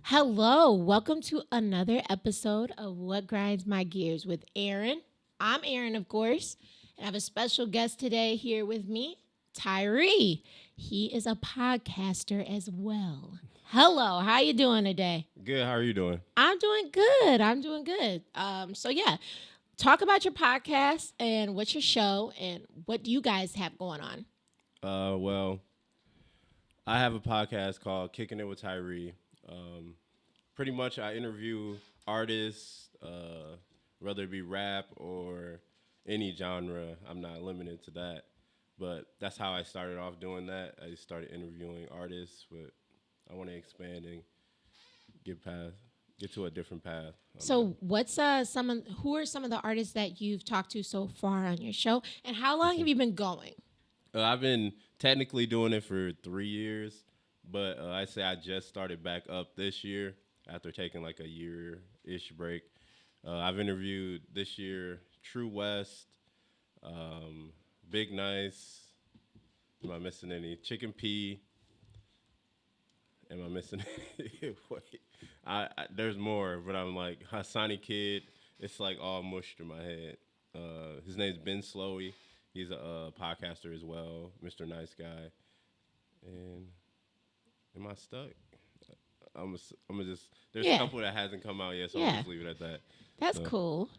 Hello, welcome to another episode of What Grinds My Gears with Erin. I'm Erin, of course, and I have a special guest today here with me, Tyree. He is a podcaster as well. Hello, how you doing today? Good. How are you doing? I'm doing good. Talk about your podcast and what's your show and what do you guys have going on? Well, I have a podcast called Kicking It with Tyree. Pretty much, I interview artists, whether it be rap or any genre. I'm not limited to that, but that's how I started off doing that. I just started interviewing artists, but I want to expand and get to a different path. So, what's who are some of the artists that you've talked to so far on your show, and how long have you been going? I've been technically doing it for 3 years, but I say I just started back up this year after taking like a year-ish break. I've interviewed this year True West, Big Nice. Am I missing any? Chicken P. Am I missing any? Wait, there's more, but I'm like Hassani Kid. It's like all mushed in my head. His name's Ben Slowey. He's a podcaster as well, Mr. Nice Guy. And am I stuck? I'm just. There's a couple that hasn't come out yet, so I'll just leave it at that. That's cool.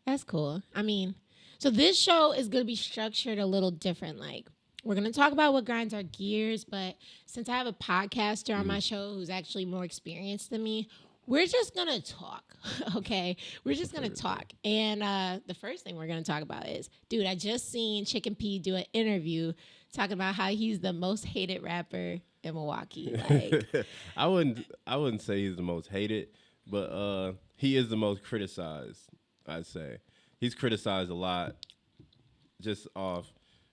That's cool. I mean, so this show is going to be structured a little different. Like, we're going to talk about what grinds our gears, but since I have a podcaster on my show who's actually more experienced than me, we're just going to talk, okay? We're just going to talk. And the first thing we're going to talk about is, dude, I just seen Chicken P do an interview talking about how he's the most hated rapper in Milwaukee. Like, I wouldn't say he's the most hated, but he is the most criticized, I'd say. He's criticized a lot just off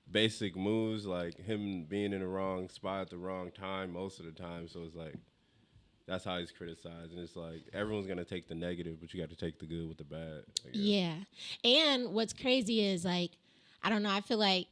basic moves, like him being in the wrong spot at the wrong time most of the time. So it's like, that's how he's criticized. And it's like, everyone's going to take the negative, but you got to take the good with the bad. Yeah. And what's crazy is, like, I don't know, I feel like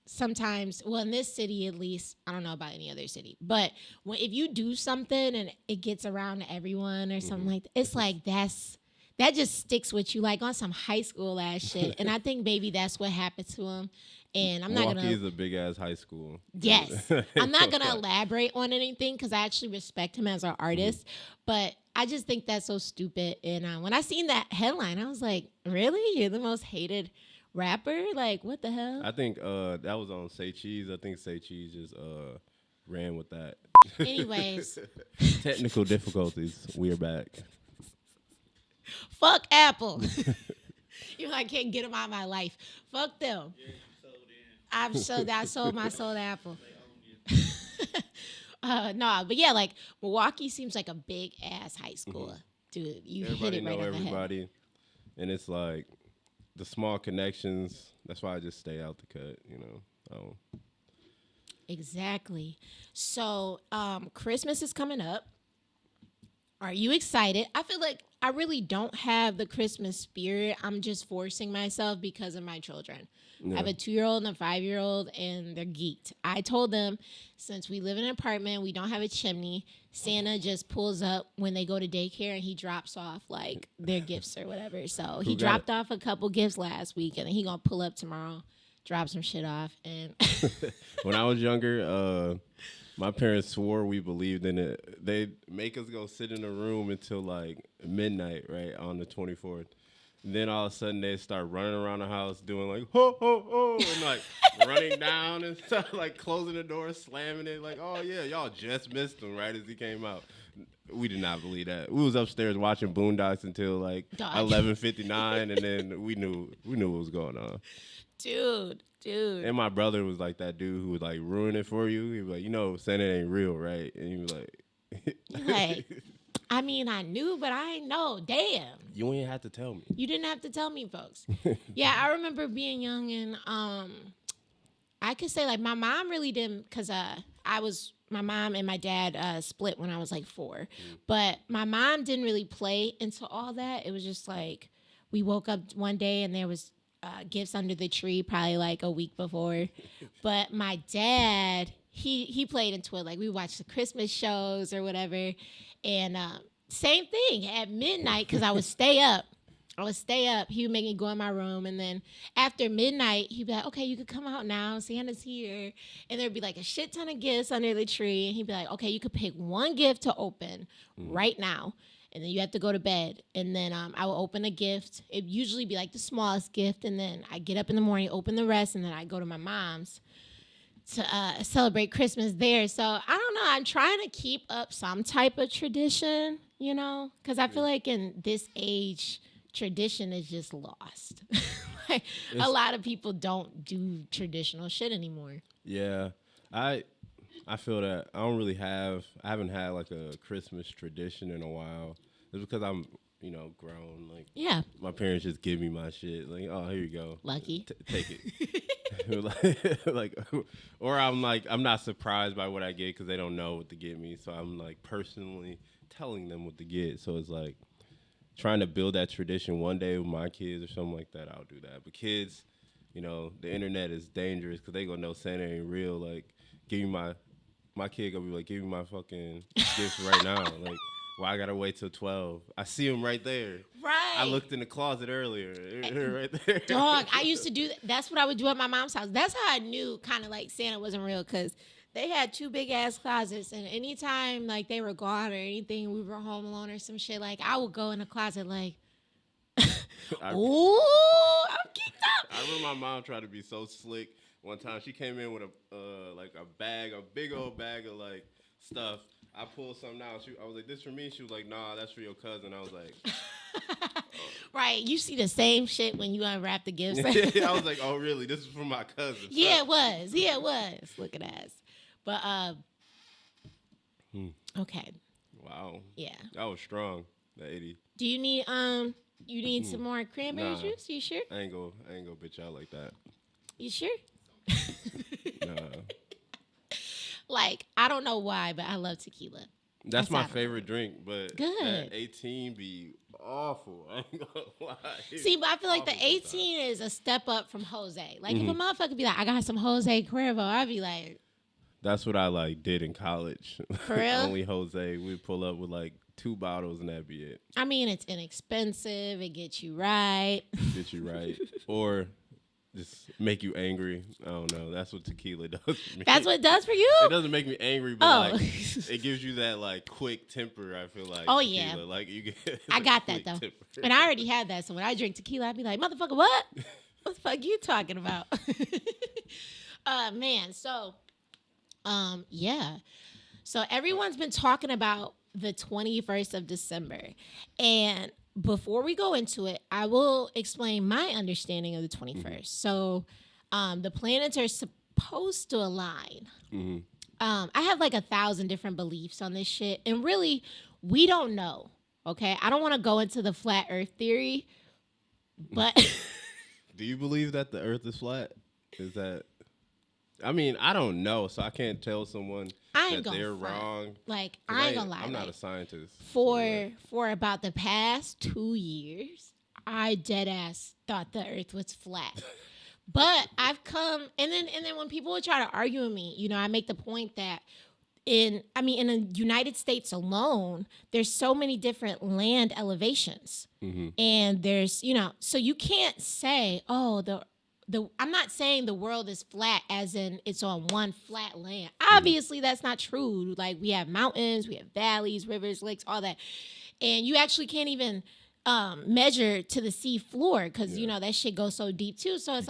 sometimes, well, in this city at least, I don't know about any other city, but if you do something and it gets around to everyone or something like that, it's like that just sticks with you, like on some high school ass shit. And I think maybe that's what happened to him. And I'm not gonna. Milwaukee is a big ass high school. Yes, I'm not gonna elaborate on anything because I actually respect him as an artist, but I just think that's so stupid. And when I seen that headline, I was like, "Really? You're the most hated rapper? Like, what the hell?" I think that was on Say Cheese. I think Say Cheese just ran with that. Anyways, technical difficulties. We are back. Fuck Apple. You like can't get them out of my life. Fuck them. Yeah, I sold my soul to Apple. No, but yeah, like Milwaukee seems like a big ass high school, dude. You hit it right on the head. And it's like the small connections. That's why I just stay out the cut, you know. Exactly. So, Christmas is coming up. Are you excited? I feel like I really don't have the Christmas spirit. I'm just forcing myself because of my children. Yeah. I have a 2-year-old and a 5-year-old, and they're geeked. I told them, since we live in an apartment, we don't have a chimney, Santa just pulls up when they go to daycare, and he drops off, like, their gifts or whatever. So he dropped off a couple gifts last week, and then he going to pull up tomorrow, drop some shit off. And when I was younger, my parents swore we believed in it. They'd make us go sit in a room until, like, midnight, right, on the 24th. And then all of a sudden they start running around the house doing like ho ho ho and like running down and stuff, like closing the door, slamming it, like, oh yeah, y'all just missed him right as he came out. We did not believe that. We was upstairs watching Boondocks until like 11:59, and then we knew what was going on. Dude. And my brother was like that dude who would like ruin it for you. He was like, you know, Santa ain't real, right? And he was like, I mean, I knew, but I ain't know. Damn. You ain't have to tell me. You didn't have to tell me, folks. Yeah, I remember being young, and I could say, like, my mom really didn't, because my mom and my dad split when I was, like, 4. But my mom didn't really play into all that. It was just, like, we woke up one day, and there was gifts under the tree probably, like, a week before. But my dad, he played into it. Like we watched the Christmas shows or whatever, and same thing at midnight because I would stay up. He would make me go in my room, and then after midnight, he'd be like, "Okay, you could come out now. Santa's here," and there'd be like a shit ton of gifts under the tree, and he'd be like, "Okay, you could pick one gift to open right now." And then you have to go to bed. And then I will open a gift. It'd usually be like the smallest gift. And then I get up in the morning, open the rest, and then I go to my mom's to celebrate Christmas there. So I don't know. I'm trying to keep up some type of tradition, you know, because I feel like in this age, tradition is just lost. Like a lot of people don't do traditional shit anymore. Yeah, I feel that I haven't had like a Christmas tradition in a while. It's because I'm, grown. Like, Yeah. my parents just give me my shit. Like, oh, here you go. Lucky. Take it. Or I'm not surprised by what I get because they don't know what to get me. So I'm like personally telling them what to get. So it's like trying to build that tradition one day with my kids or something like that. I'll do that. But kids, the internet is dangerous because they gonna know Santa ain't real. Like, give me my kid gonna be like, give me my fucking gifts right now. Like, why I gotta wait till 12? I see him right there. Right. I looked in the closet earlier. Right there. Dog, I used to do that. That's what I would do at my mom's house. That's how I knew kind of like Santa wasn't real because they had 2 big ass closets, and anytime like they were gone or anything, we were home alone or some shit, like I would go in the closet like, ooh, I'm geeked up. I remember my mom tried to be so slick. One time she came in with a big old bag of like stuff. I pulled something out. I was like, "This for me?" She was like, "Nah, that's for your cousin." I was like, Right, you see the same shit when you unwrap the gifts. I was like, "Oh, really? This is for my cousin." Yeah, it was. Look at us. But okay. Wow. Yeah. That was strong. That 80. Do you need some more cranberry juice? You sure? I ain't go bitch out like that. You sure? Nah. Like, I don't know why, but I love tequila. That's my favorite drink, but good. That 18 be awful. I ain't gonna lie. See, but I feel like the 18 is a step up from Jose. Like, if a motherfucker be like, I got some Jose Cuervo, I'd be like... That's what I, did in college. For real? Only Jose. We'd pull up with, 2 bottles, and that'd be it. I mean, it's inexpensive. It gets you right. Or... just make you angry. I don't know. That's what tequila does for me. That's what it does for you? It doesn't make me angry, but it gives you that quick temper. I feel like. Oh tequila. yeah. Like you get. I got that though, and I already had that. So when I drink tequila, I'd be like, "Motherfucker, what? What the fuck you talking about?" Man. So, yeah. So everyone's been talking about the 21st of December, and before we go into it, I will explain my understanding of the 21st. Mm-hmm. So the planets are supposed to align. Mm-hmm. I have 1,000 different beliefs on this shit. And really, we don't know. Okay? I don't want to go into the flat earth theory, but... Do you believe that the earth is flat? Is that... I mean, I don't know, so I can't tell someone that they're wrong. I ain't gonna lie. I'm not a scientist. For about the past 2 years, I dead ass thought the earth was flat. But I've come, and then when people would try to argue with me, I make the point that in the United States alone, there's so many different land elevations. Mm-hmm. And there's, so you can't say, oh, I'm not saying the world is flat as in it's on one flat land. Obviously, that's not true. Like, we have mountains, we have valleys, rivers, lakes, all that. And you actually can't even measure to the sea floor because, that shit goes so deep, too. So it's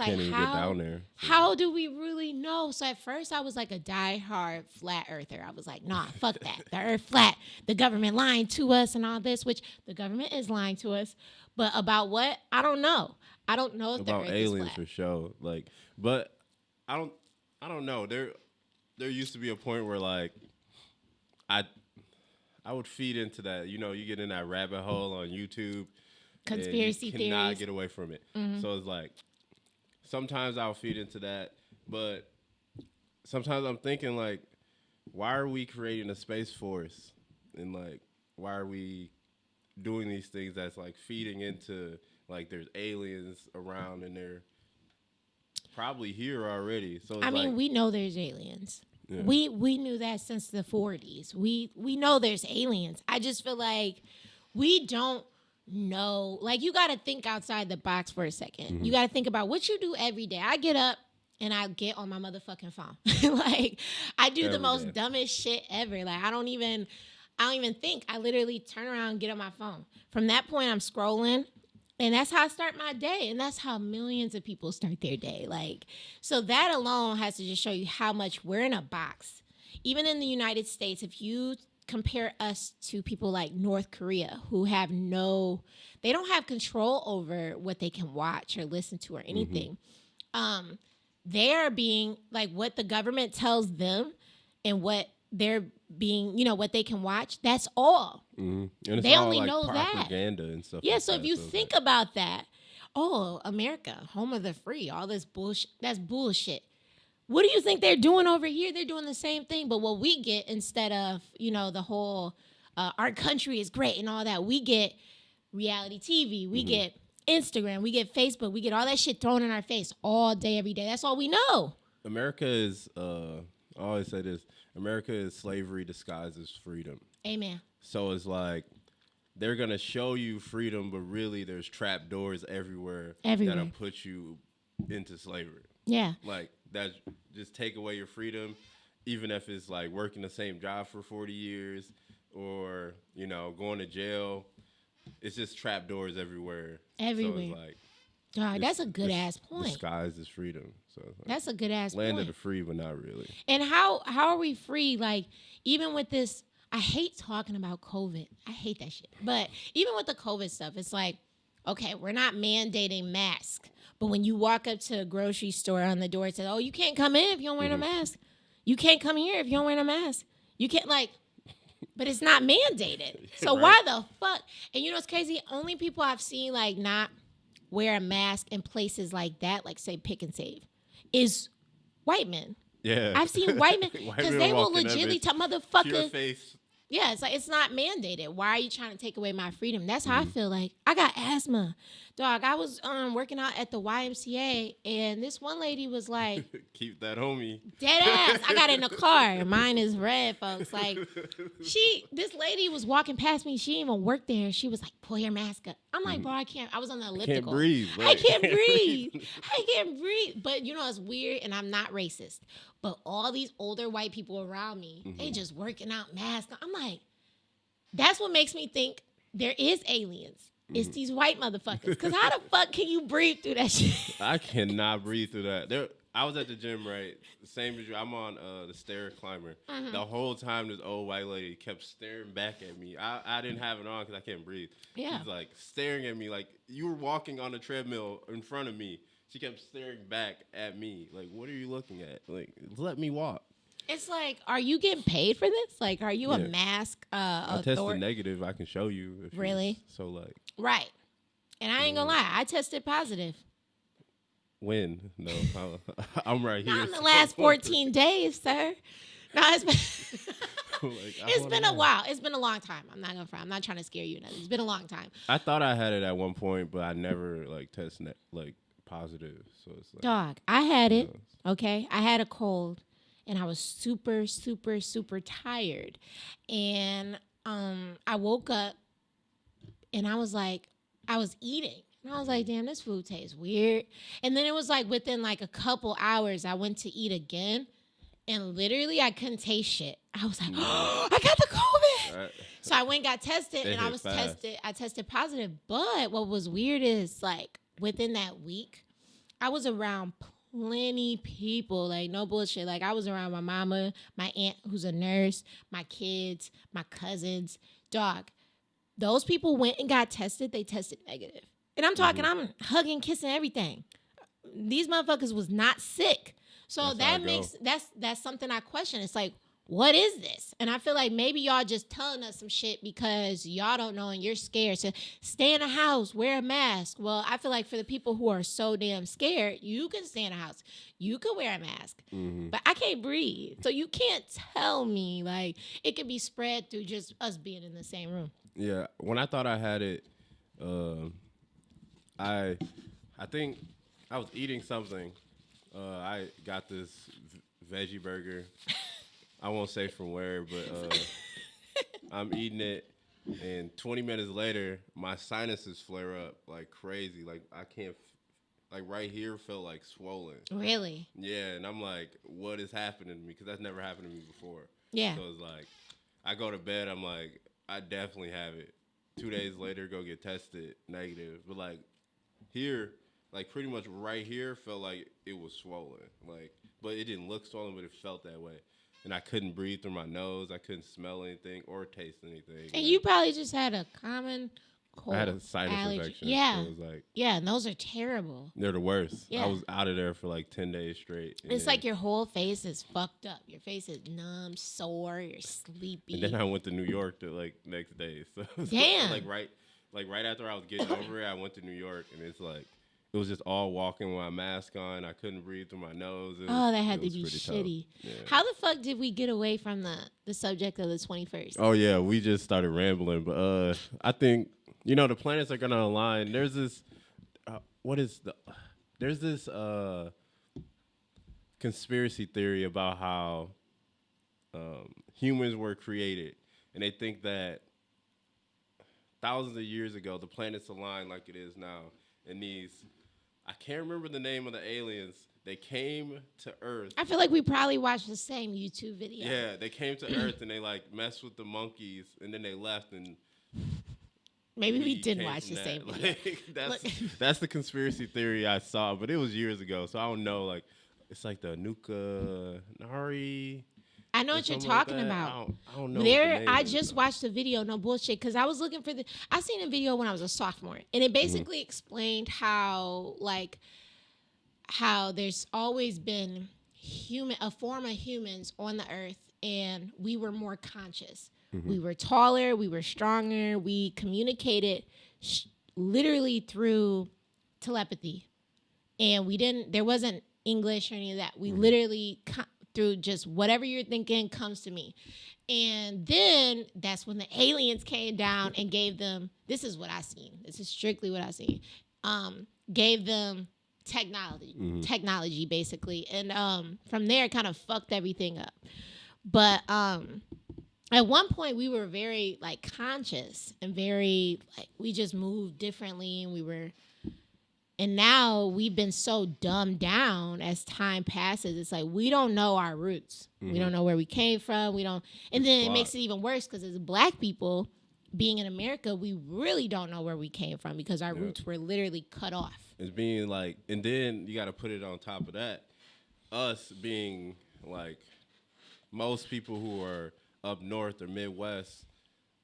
how do we really know? So at first, I was like a diehard flat earther. I was like, nah, fuck that. The earth flat. The government lying to us and all this, which the government is lying to us. But about what? I don't know. I don't know if about the earth aliens is flat. for sure. But I don't know. There used to be a point where I would feed into that. You get in that rabbit hole on YouTube. Conspiracy theories. Cannot get away from it. Mm-hmm. So it's sometimes I'll feed into that, but sometimes I'm thinking why are we creating a space force, and why are we doing these things that's feeding into. There's aliens around and they're probably here already. So we know there's aliens. Yeah. We knew that since the 40s. We know there's aliens. I just feel like we don't know. Like, you got to think outside the box for a second. You got to think about what you do every day. I get up and I get on my motherfucking phone. Like, I do the most dumbest shit ever. Like, I don't even think. I literally turn around and get on my phone. From that point, I'm scrolling. And that's how I start my day. And that's how millions of people start their day. Like, so that alone has to just show you how much we're in a box. Even in the United States, if you compare us to people like North Korea, who they don't have control over what they can watch or listen to or anything. They are being, like, what the government tells them and what they're being, what they can watch, that's all. And it's they all only like know propaganda and stuff. Yeah, like so that. if you think about that, America, home of the free, all this bullshit, that's bullshit. What do you think they're doing over here? They're doing the same thing, but what we get instead of, the whole, our country is great and all that, we get reality TV, we get Instagram, we get Facebook, we get all that shit thrown in our face all day, every day. That's all we know. America is, I always say this, America is slavery disguised as freedom. Amen. So it's like, they're going to show you freedom, but really there's trap doors everywhere. That'll put you into slavery. Yeah. Like, that just take away your freedom, even if it's like working the same job for 40 years or, going to jail. It's just trap doors everywhere. Everywhere. So it's like, God, that's a good ass point. Disguised as freedom. So like, that's a good ass point. Land of the free, but not really. And how are we free? Like, even with this, I hate talking about COVID. I hate that shit. But even with the COVID stuff, it's like, okay, we're not mandating masks. But when you walk up to a grocery store, on the door, it says, oh, you can't come in if you don't wear a mask. You can't come here if you don't wear a mask. You can't, but it's not mandated. So why the fuck? And you know what's crazy? Only people I've seen, not wear a mask in places like that, like, say, Pick and Save, is white men. Yeah. I've seen white men, because they will legitimately tell motherfucker. Face. Yeah, it's like, it's not mandated. Why are you trying to take away my freedom? That's how I feel. Like, I got asthma. Dog, I was working out at the YMCA, and this one lady was like, keep that on me. Dead ass. I got in the car. Mine is red, folks. Like, this lady was walking past me. She didn't even work there. She was like, pull your mask up. I'm like, bro, I can't. I was on the elliptical. Can't breathe. Right? I can't breathe. I can't breathe. But it's weird, and I'm not racist. But all these older white people around me, they just working out masks. I'm like, that's what makes me think there is aliens. It's these white motherfuckers. Because how the fuck can you breathe through that shit? I cannot breathe through that. I was at the gym, right? Same as you. I'm on the stair climber. The whole time, this old white lady kept staring back at me. I didn't have it on because I can't breathe. Yeah. She's like staring at me like you were walking on a treadmill in front of me. She kept staring back at me. Like, what are you looking at? Like, let me walk. It's like, are you getting paid for this? Like, are you a mask I tested negative. I can show you. Really? So, like. Right. And I ain't gonna lie. I tested positive. When? No, I'm right here. Not in the last 14 days, sir. No, it's been a while. It's been a long time. I'm not gonna front. I'm not trying to scare you. It's been a long time. I thought I had it at one point, but I never tested positive. So it's like, dog, I had it. Okay, I had a cold, and I was super, super, super tired, and I woke up, and I was eating. And I was like, damn, this food tastes weird. And then it was like within a couple hours, I went to eat again. And literally, I couldn't taste shit. I was like, oh, I got the COVID. Right. So I went and got tested, and I was tested. I tested positive. But what was weird is, within that week, I was around plenty people. No bullshit. I was around my mama, my aunt, who's a nurse, my kids, my cousins. Dog, those people went and got tested. They tested negative. And I'm talking, I'm hugging, kissing, everything. These motherfuckers was not sick. So that's something I question. It's like, what is this? And I feel like maybe y'all just telling us some shit because y'all don't know and you're scared. So stay in the house, wear a mask. Well, I feel like for the people who are so damn scared, you can stay in the house. You could wear a mask. But I can't breathe. So you can't tell me it could be spread through just us being in the same room. Yeah. When I thought I had it, I think I was eating something. I got this veggie burger, I won't say from where, but I'm eating it, and 20 minutes later, my sinuses flare up like crazy. Like I can't, like right here felt like swollen. Really? Yeah, and I'm like, what is happening to me? Because that's never happened to me before. Yeah. So it's like, I go to bed, I'm like, I definitely have it. 2 days later, go get tested, negative. But like here, like pretty much right here, felt like it was swollen. Like, but it didn't look swollen, but it felt that way. And I couldn't breathe through my nose. I couldn't smell anything or taste anything. And you probably just had a common cold. I had a sinus infection. Yeah. So it was like, yeah, and those are terrible. they're the worst. Yeah. I was out of there for like 10 days straight. It's like your whole face is fucked up. Your face is numb, sore, you're sleepy. And then I went to New York the like next day. So damn. like right after I was getting over it, I went to New York, and it's like it was just all walking with my mask on. I couldn't breathe through my nose. That had to be shitty. Yeah. How the fuck did we get away from the subject of the 21st? Oh yeah, we just started rambling, but I think the planets are gonna align. There's this there's this conspiracy theory about how humans were created, and they think that thousands of years ago the planets aligned like it is now, and I can't remember the name of the aliens. They came to Earth. I feel like we probably watched the same YouTube video. Yeah, they came to Earth and they like messed with the monkeys, and then they left, and maybe we did watch the same video. Like, that's the conspiracy theory I saw, but it was years ago, so I don't know. Like, it's like the Nuka Nari. I know what you're talking about. I don't know. I just watched the video, no bullshit, because I was looking for I seen a video when I was a sophomore, and it basically explained how there's always been a form of humans on the earth, and we were more conscious. Mm-hmm. We were taller, we were stronger, we communicated literally through telepathy, and there wasn't English or any of that. We literally through just whatever you're thinking comes to me. And then that's when the aliens came down and gave them, this is what I seen. This is strictly what I seen. Gave them technology basically. And from there it kind of fucked everything up. But at one point we were very like conscious and very like, we just moved differently, and now we've been so dumbed down as time passes. It's like we don't know our roots. Mm-hmm. We don't know where we came from. And then it makes it even worse because as Black people being in America, we really don't know where we came from because our roots were literally cut off. It's being like, and then you got to put it on top of that, us being like most people who are up north or Midwest.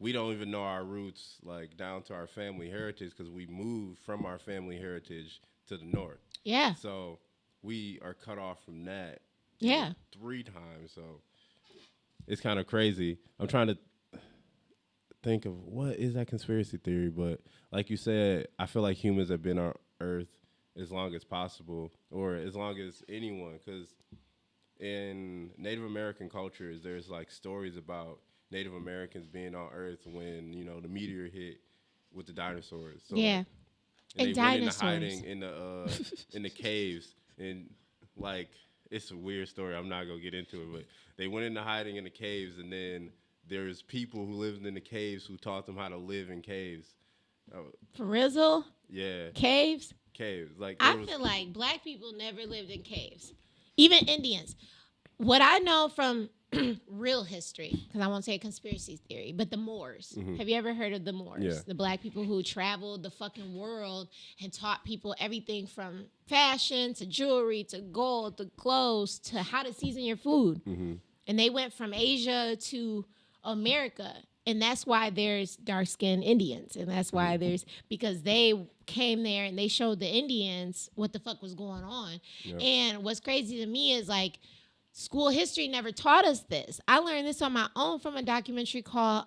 We don't even know our roots, like down to our family heritage, because we moved from our family heritage to the north. Yeah. So we are cut off from that. Yeah. 3 times. So it's kind of crazy. I'm trying to think of what is that conspiracy theory, but like you said, I feel like humans have been on Earth as long as possible, or as long as anyone, because in Native American cultures, there's like stories about Native Americans being on Earth when the meteor hit with the dinosaurs. So, yeah, and they dinosaurs. went into hiding in the caves, and like it's a weird story. I'm not gonna get into it, but they went into hiding in the caves, and then there's people who lived in the caves who taught them how to live in caves. For real? Yeah. Caves. Like I feel like Black people never lived in caves, even Indians. What I know from real history, because I won't say a conspiracy theory, but the Moors. Mm-hmm. Have you ever heard of the Moors? Yeah. The Black people who traveled the fucking world and taught people everything from fashion to jewelry to gold to clothes to how to season your food. Mm-hmm. And they went from Asia to America. And that's why there's dark-skinned Indians. And that's why because they came there and they showed the Indians what the fuck was going on. Yep. And what's crazy to me is like, school history never taught us this. I learned this on my own from a documentary called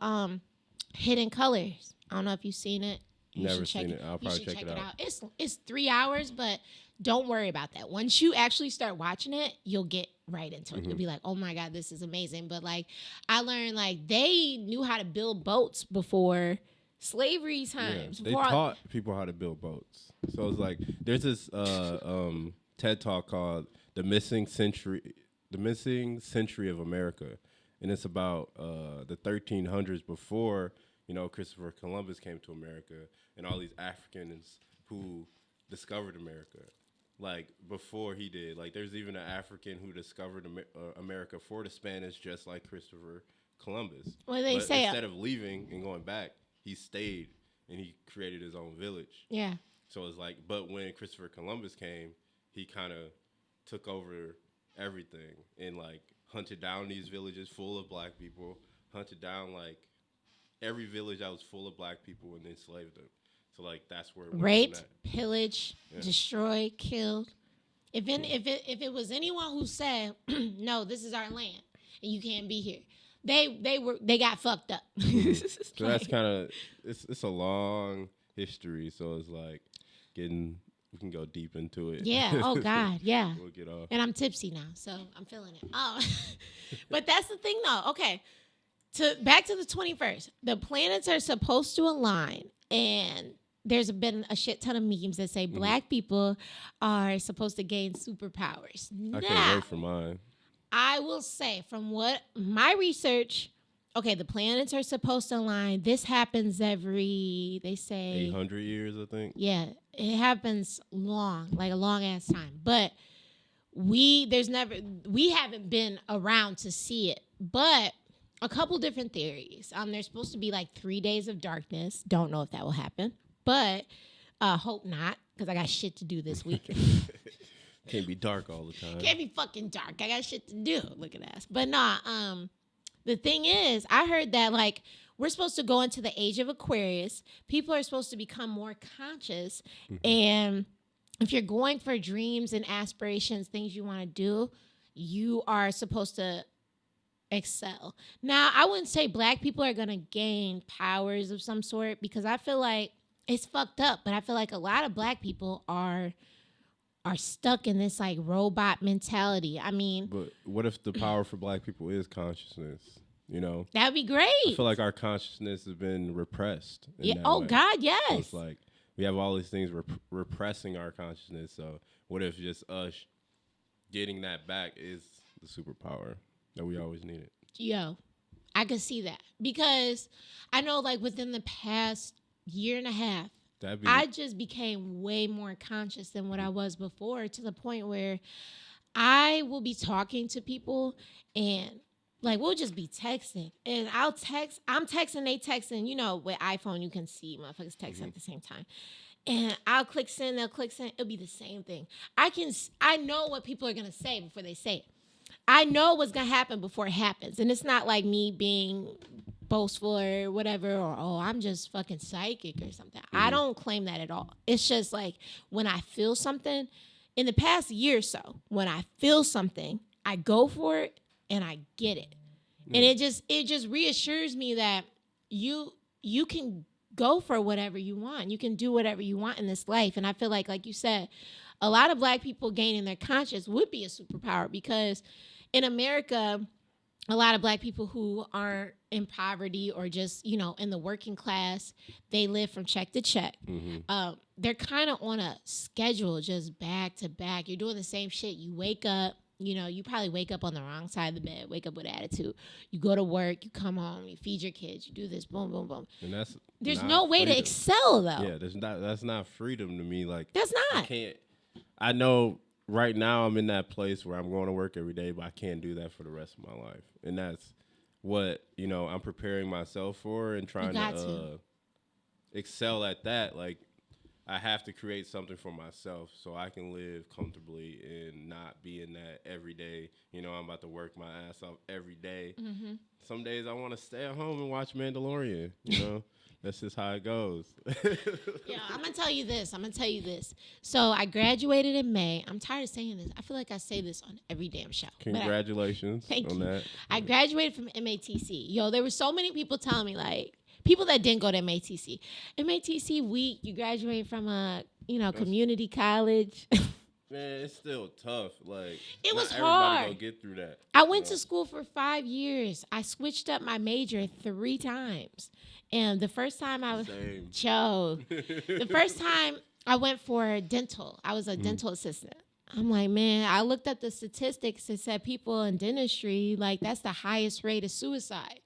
Hidden Colors. I don't know if you've seen it. Never seen it. I'll probably check it out. It's 3 hours, but don't worry about that. Once you actually start watching it, you'll get right into it. Mm-hmm. You'll be like, oh my God, this is amazing. But like, I learned like they knew how to build boats before slavery times. Yeah, they taught people how to build boats. So it's like, there's this TED Talk called The Missing Century of America. and it's about the 1300s before, you know, Christopher Columbus came to America and all these Africans who discovered America. Like before he did, like there's even an African who discovered America for the Spanish, just like Christopher Columbus. Well, they but say instead of leaving and going back, he stayed and he created his own village. Yeah. So it's like, but when Christopher Columbus came, he kind of took over everything and like hunted down these villages full of black people, hunted down like every village that was full of black people and enslaved them. So like that's where it went Raped, from that. pillaged, destroyed, killed. If it was anyone who said, no, this is our land and you can't be here, they got fucked up. So that's kind of it's a long history. So it's like we can go deep into it. Yeah. Oh God. Yeah. We'll get off. And I'm tipsy now, so I'm feeling it. Oh, but that's the thing, though. Okay, back to the 21st. The planets are supposed to align, and there's been a shit ton of memes that say black people are supposed to gain superpowers. I can't wait for mine. I will say, from what my research, okay, the planets are supposed to align. This happens every, they say 800 years, I think. Yeah, it happens like a long ass time. But we haven't been around to see it. But a couple different theories. There's supposed to be like 3 days of darkness. Don't know if that will happen, but hope not, because I got shit to do this week. Can't be dark all the time. Can't be fucking dark. I got shit to do. Look at that. But nah, the thing is, I heard that like we're supposed to go into the age of Aquarius. People are supposed to become more conscious. And if you're going for dreams and aspirations, things you want to do, you are supposed to excel. Now, I wouldn't say black people are going to gain powers of some sort, because I feel like it's fucked up. But I feel like a lot of black people are stuck in this like robot mentality. I mean, but what if the power for black people is consciousness? You know, that'd be great. I feel like our consciousness has been repressed. Yeah. Oh way. God, yes. So it's like we have all these things repressing our consciousness. So what if just us getting that back is the superpower that we always needed? Yo, I could see that, because I know like within the past year and a half, I just became way more conscious than what I was before, to the point where I will be talking to people and like we'll just be texting, and I'm texting, they texting. You know, with iPhone you can see motherfuckers texting at the same time. And I'll click send, they'll click send. It'll be the same thing. I know what people are gonna say before they say it. I know what's gonna happen before it happens, and it's not like me being boastful or whatever, or oh, I'm just fucking psychic or something. I don't claim that at all. It's just like when I feel something, in the past year or so, when I feel something, I go for it and I get it. And it just reassures me that you can go for whatever you want. You can do whatever you want in this life. And I feel like you said, a lot of black people gaining their conscience would be a superpower, because in America, a lot of black people who aren't in poverty or just, you know, in the working class, they live from check to check. They're kind of on a schedule, just back to back. You're doing the same shit. You wake up, you know, you probably wake up on the wrong side of the bed, wake up with attitude. You go to work, you come home, you feed your kids, you do this, boom, boom, boom. And there's no way to excel, though. Yeah, that's not freedom to me. Like, that's not. I know right now I'm in that place where I'm going to work every day, but I can't do that for the rest of my life. And that's what, you know, I'm preparing myself for and trying to excel at that. Like, I have to create something for myself so I can live comfortably and not be in that every day. You know, I'm about to work my ass off every day. Some days I want to stay at home and watch Mandalorian, you know. That's just how it goes. Yeah, I'm going to tell you this. So I graduated in May. I'm tired of saying this. I feel like I say this on every damn show. Congratulations on that. I graduated from MATC. Yo, there were so many people telling me, like, people that didn't go to MATC. MATC week, you graduate from a, you know, community college. Man, it's still tough. Like, it was everybody hard. gonna get through that. I went to school for 5 years. I switched up my major 3 times. And the first time I was the first time I went for dental. I was a dental assistant. I'm like, man, I looked up the statistics. It said people in dentistry, like, that's the highest rate of suicide.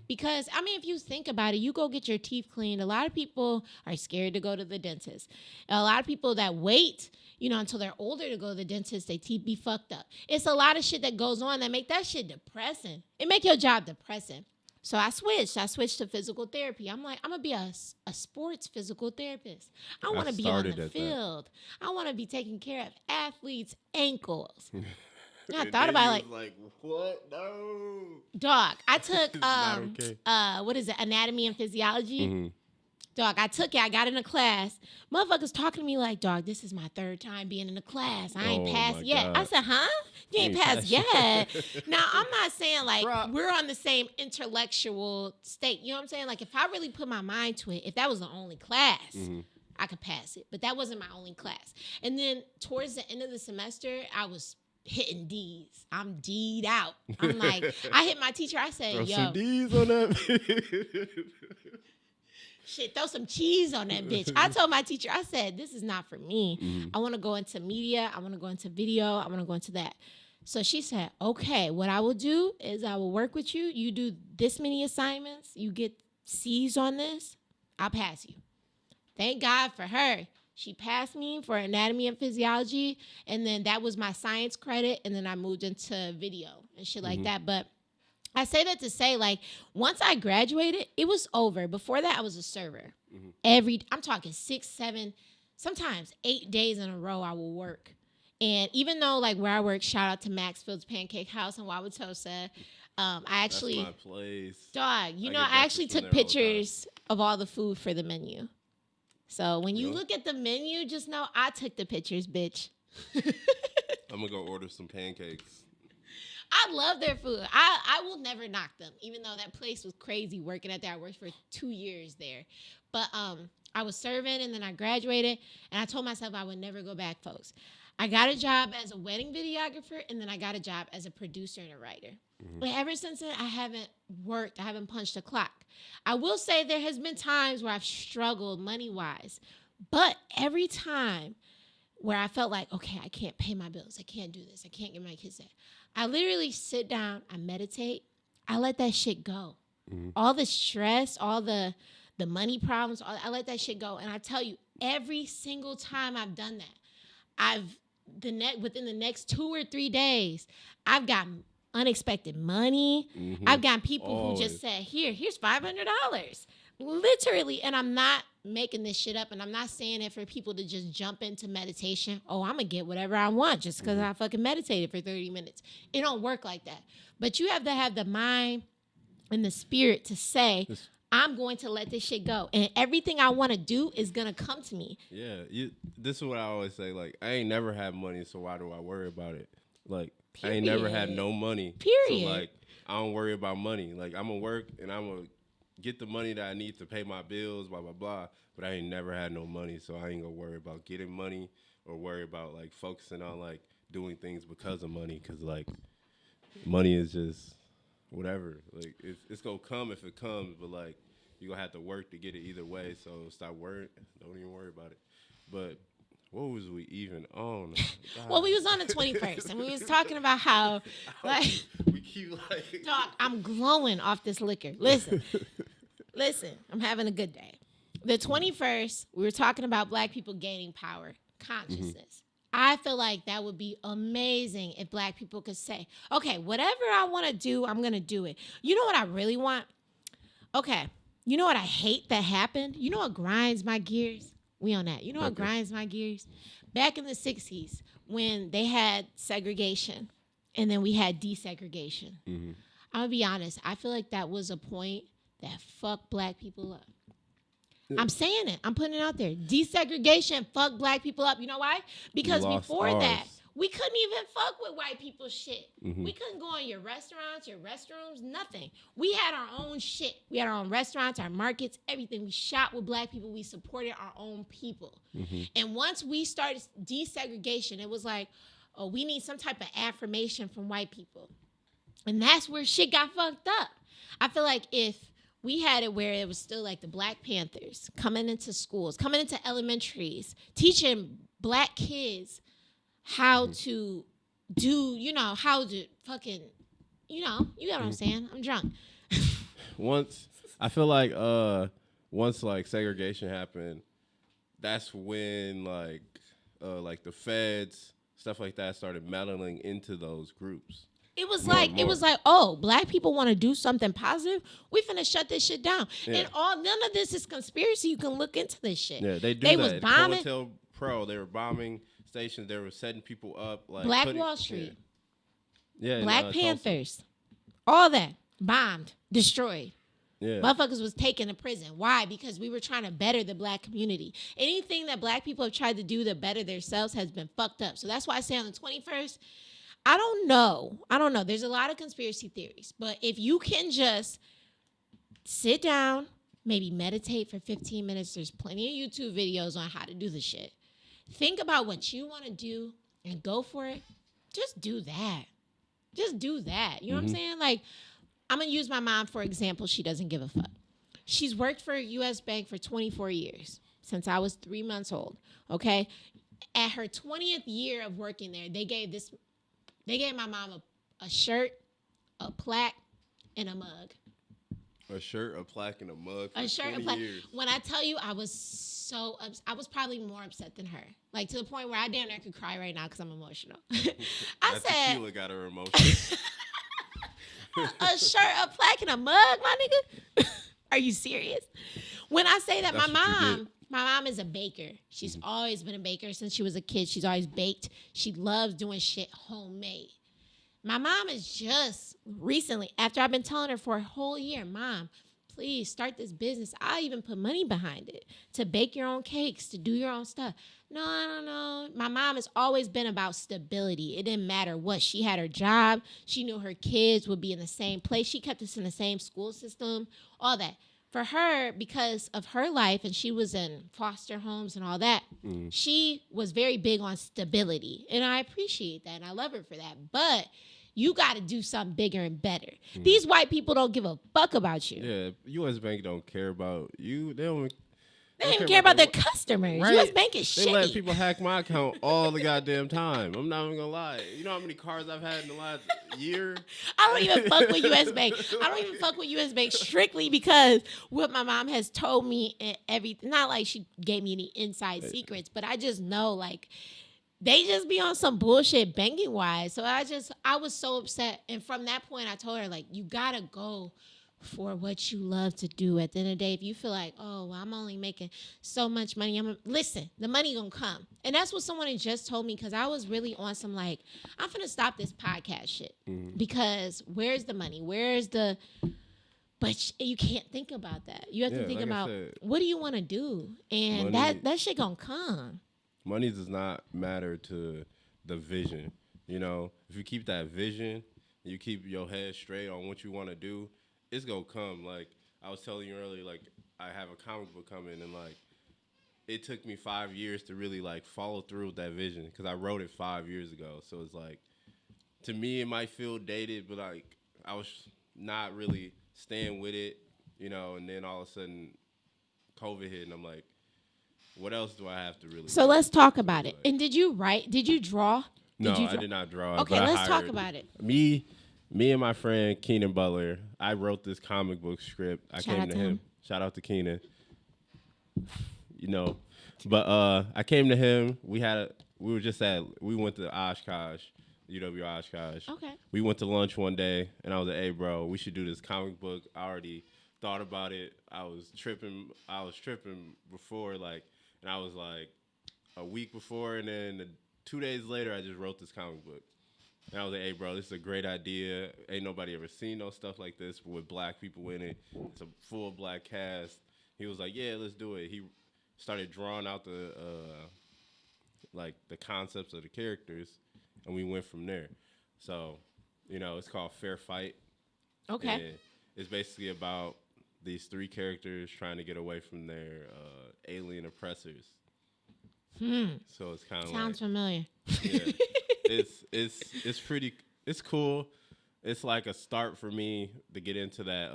Because, I mean, if you think about it, you go get your teeth cleaned. A lot of people are scared to go to the dentist. A lot of people that wait, you know, until they're older to go to the dentist, their teeth be fucked up. It's a lot of shit that goes on that make that shit depressing. It make your job depressing. So I switched to physical therapy. I'm like, I'm going to be a sports physical therapist. I want to be on the field. I want to be taking care of athletes' ankles. I thought about it like, what? No. Dog, I took, okay. what is it, anatomy and physiology? Dog, I took it. I got in a class. Motherfuckers talking to me like, dog, this is my third time being in the class. I ain't passed yet. God. I said, huh? You ain't passed yet. Now, I'm not saying like we're on the same intellectual state. You know what I'm saying? Like if I really put my mind to it, if that was the only class, I could pass it. But that wasn't my only class. And then towards the end of the semester, I was hitting D's. I'm D'd out. I'm like, I hit my teacher. I said, throw yo. some D's on that. Shit, throw some cheese on that bitch. I told my teacher, I said, this is not for me. I want to go into media. I want to go into video. I want to go into that. So she said, okay, what I will do is I will work with you. You do this many assignments. You get C's on this. I'll pass you. Thank God for her. She passed me for anatomy and physiology. And then that was my science credit. And then I moved into video and shit like that. But I say that to say, like, once I graduated, it was over. Before that, I was a server. I'm talking 6, 7, sometimes 8 days in a row I will work. And even though, like, where I work, shout out to Maxfield's Pancake House in Wauwatosa, I actually... That's my place. Dog, you know, I actually took pictures of all the food for the menu. So when you look at the menu, just know I took the pictures, bitch. I'm going to go order some pancakes. I love their food. I will never knock them, even though that place was crazy working at there. I worked for 2 years there. But I was serving, and then I graduated, and I told myself I would never go back, folks. I got a job as a wedding videographer, and then I got a job as a producer and a writer. But ever since then, I haven't worked. I haven't punched a clock. I will say there has been times where I've struggled money-wise. But every time where I felt like, okay, I can't pay my bills. I can't do this. I can't get my kids that. I literally sit down, I meditate, I let that shit go. All the stress, all the money problems, I let that shit go. And I tell you, every single time I've done that, within the next 2 or 3 days, I've gotten unexpected money. I've gotten people who just said, here's $500. Literally, and I'm not making this shit up, and I'm not saying it for people to just jump into meditation. Oh, I'm going to get whatever I want just because I fucking meditated for 30 minutes. It don't work like that. But you have to have the mind and the spirit to say, I'm going to let this shit go. And everything I want to do is going to come to me. Yeah, this is what I always say. Like, I ain't never had money, so why do I worry about it? Like, period. I ain't never had no money. Period. So, like, I don't worry about money. Like, I'm going to work, and I'm going to get the money that I need to pay my bills, blah, blah, blah. But I ain't never had no money, so I ain't going to worry about getting money or worry about, like, focusing on, like, doing things because of money. Because, like, money is just whatever. Like, it's going to come if it comes, but, like, you're going to have to work to get it either way. So stop worrying. Don't even worry about it. But what was we even on? Well, we was on the 21st, and we was talking about how, like, we keep like, dog, I'm glowing off this liquor. Listen, I'm having a good day. The 21st, we were talking about Black people gaining power, consciousness. I feel like that would be amazing if Black people could say, okay, whatever I want to do, I'm going to do it. You know what I really want? Okay, you know what I hate that happened? You know what grinds my gears? We on that. You know what grinds my gears? Back in the 60s, when they had segregation, and then we had desegregation. I'm going to be honest. I feel like that was a point that fucked Black people up. I'm saying it. I'm putting it out there. Desegregation fucked Black people up. You know why? Because before that, we couldn't even fuck with white people's shit. We couldn't go in your restaurants, your restrooms, nothing. We had our own shit. We had our own restaurants, our markets, everything. We shot with Black people. We supported our own people. And once we started desegregation, it was like, oh, we need some type of affirmation from white people. And that's where shit got fucked up. I feel like if we had it where it was still like the Black Panthers coming into schools, coming into elementaries, teaching Black kids how to do, how to fucking, you get what I'm saying? I'm drunk. I feel like once like segregation happened, that's when like the feds, stuff like that started meddling into those groups. It was like, oh, black people want to do something positive. We finna shut this shit down. Yeah. And none of this is conspiracy. You can look into this shit. Yeah, they that. Was bombing. Pro, they were bombing stations. They were setting people up. Like Black Wall Street. Yeah. Black Panthers. All that. Bombed. Destroyed. Yeah. Motherfuckers was taken to prison. Why? Because we were trying to better the black community. Anything that black people have tried to do to better themselves has been fucked up. So that's why I say on the 21st, I don't know. There's a lot of conspiracy theories. But if you can just sit down, maybe meditate for 15 minutes, there's plenty of YouTube videos on how to do the shit. Think about what you want to do and go for it. Just do that. You know what I'm saying? Like, I'm going to use my mom, for example. She doesn't give a fuck. She's worked for a U.S. bank for 24 years, since I was 3 months old, okay? At her 20th year of working there, they gave my mom a shirt, a plaque, and a mug. A shirt, a plaque, and a mug for a shirt, 20 a plaque. years. When I tell you, I was I was probably more upset than her. Like, to the point where I damn near could cry right now because I'm emotional. I said, tequila got her emotional. A shirt, a plaque, and a mug, my nigga? Are you serious? When I say that, my mom is a baker. She's always been a baker since she was a kid. She's always baked. She loves doing shit homemade. My mom is just recently, after I've been telling her for a whole year, Mom, please start this business. I'll even put money behind it to bake your own cakes, to do your own stuff. No. My mom has always been about stability. It didn't matter what. She had her job. She knew her kids would be in the same place. She kept us in the same school system, all that. For her, because of her life, and she was in foster homes and all that, she was very big on stability. And I appreciate that, and I love her for that. But you got to do something bigger and better. These white people don't give a fuck about you. Yeah, U.S. Bank don't care about you. They don't even care about their customers. Right. U.S. Bank is shitty. They let people hack my account all the goddamn time. I'm not even gonna lie. You know how many cards I've had in the last year? I don't even fuck with U.S. Bank. I don't even fuck with U.S. Bank strictly because what my mom has told me and everything. Not like she gave me any inside secrets, but I just know, like, they just be on some bullshit banking wise. So I was so upset. And from that point, I told her, like, you gotta go for what you love to do. At the end of the day, if you feel like, oh, well, I'm only making so much money, listen, the money gonna come. And that's what someone had just told me, because I was really on some, like, I'm finna stop this podcast shit. Because where's the money? But you can't think about that. You have to think about, what do you want to do? And that shit gonna come. Money does not matter to the vision. You know, if you keep that vision, you keep your head straight on what you want to do, it's gonna come. Like I was telling you earlier, like I have a comic book coming, and like it took me 5 years to really like follow through with that vision, because I wrote it 5 years ago. So it's like, to me, it might feel dated, but like I was not really staying with it, you know. And then all of a sudden, COVID hit, and I'm like, what else do I have to really? So let's talk about it. And did you write? Did you draw? No, I did not draw. Okay, let's talk about it. Me and my friend Keenan Butler, I wrote this comic book script. I came to him. Shout out to Keenan. You know, but I came to him. We went to Oshkosh, UW Oshkosh. Okay. We went to lunch one day, and I was like, "Hey, bro, we should do this comic book." I already thought about it. I was tripping before, like, and I was like a week before, and then 2 days later, I just wrote this comic book. And I was like, hey, bro, this is a great idea. Ain't nobody ever seen no stuff like this with black people in it. It's a full black cast. He was like, yeah, let's do it. He started drawing out the concepts of the characters, and we went from there. So, you know, it's called Fair Fight. Okay. And it's basically about these three characters trying to get away from their alien oppressors. So it's kind of sounds familiar. Yeah. It's cool. It's like a start for me to get into that